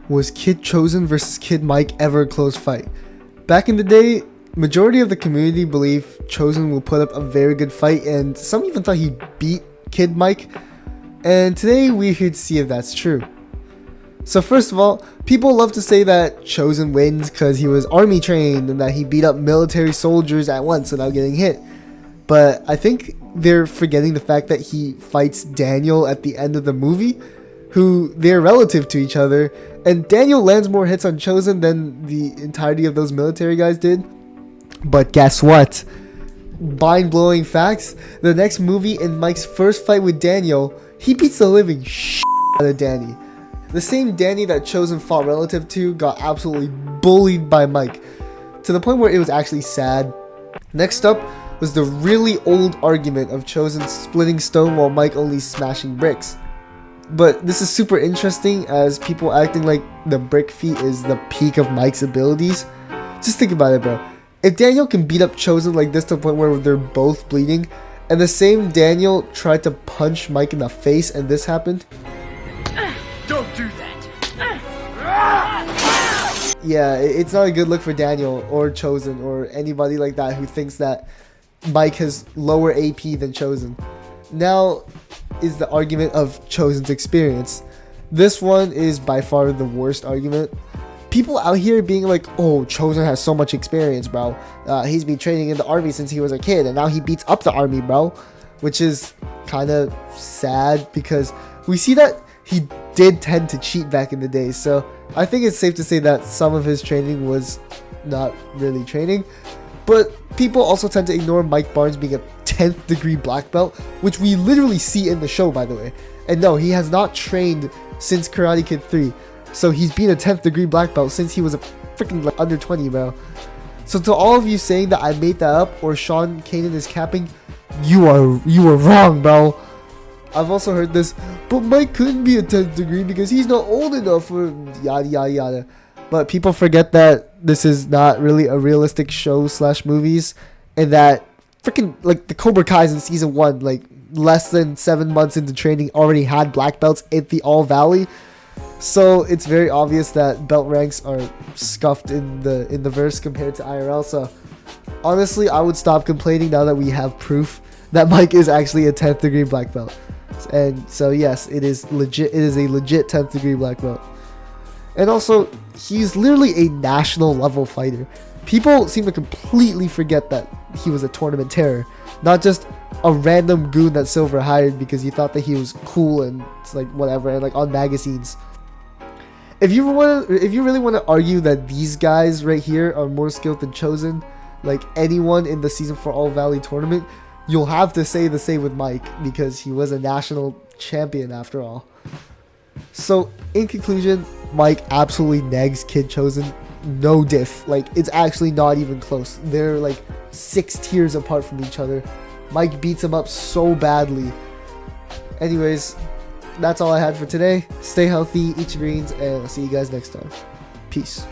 was Kid Chozen versus Kid Mike ever a close fight? Back in the day, majority of the community believed Chozen will put up a very good fight, and some even thought he beat Kid Mike. And today we're here to see if that's true. So first of all, people love to say that Chozen wins because he was army trained and that he beat up military soldiers at once without getting hit. But I think they're forgetting the fact that he fights Daniel at the end of the movie, who they're relative to each other, and Daniel lands more hits on Chozen than the entirety of those military guys did. But guess what? Mind-blowing facts. The next movie, in Mike's first fight with Daniel, he beats the living shit out of Danny. The same Danny that Chozen fought relative to got absolutely bullied by Mike, to the point where it was actually sad. Next up was the really old argument of Chozen splitting stone while Mike only smashing bricks. But this is super interesting, as people acting like the brick feat is the peak of Mike's abilities. Just think about it, bro. If Daniel can beat up Chozen like this to the point where they're both bleeding, and the same Daniel tried to punch Mike in the face and this happened, don't do that. yeah, it's not a good look for Daniel or Chozen or anybody like that who thinks that Mike has lower AP than Chozen. Now is the argument of Chozen's experience. This one is by far the worst argument. People out here being like, oh, Chozen has so much experience, bro. He's been training in the army since he was a kid, and now he beats up the army, bro. Which is kind of sad, because we see that he did tend to cheat back in the day. So I think it's safe to say that some of his training was not really training. But people also tend to ignore Mike Barnes being a 10th degree black belt, which we literally see in the show, by the way. And no, he has not trained since Karate Kid 3. So he's been a 10th degree black belt since he was a freaking like under 20, bro. So to all of you saying that I made that up or Sean Kanan is capping, you are wrong, bro. I've also heard this, but Mike couldn't be a 10th degree because he's not old enough for yada yada yada. But people forget that this is not really a realistic show / movies, and that freaking like the Cobra Kai's in season 1, like less than 7 months into training, already had black belts at the All Valley. So it's very obvious that belt ranks are scuffed in the verse compared to IRL. So honestly, I would stop complaining now that we have proof that Mike is actually a 10th degree black belt. And so yes, it is legit. It is a legit 10th degree black belt. And also, he's literally a national level fighter. People seem to completely forget that he was a tournament terror, not just a random goon that Silver hired because he thought that he was cool and it's like whatever, and like on magazines. If you really want to argue that these guys right here are more skilled than Chozen, like anyone in the Season 4 All Valley tournament, you'll have to say the same with Mike, because he was a national champion after all. So in conclusion, Mike absolutely negs Kid Chozen. No diff. Like, it's actually not even close. They're like 6 tiers apart from each other. Mike beats him up so badly. Anyways, that's all I had for today. Stay healthy, eat your greens, and I'll see you guys next time. Peace.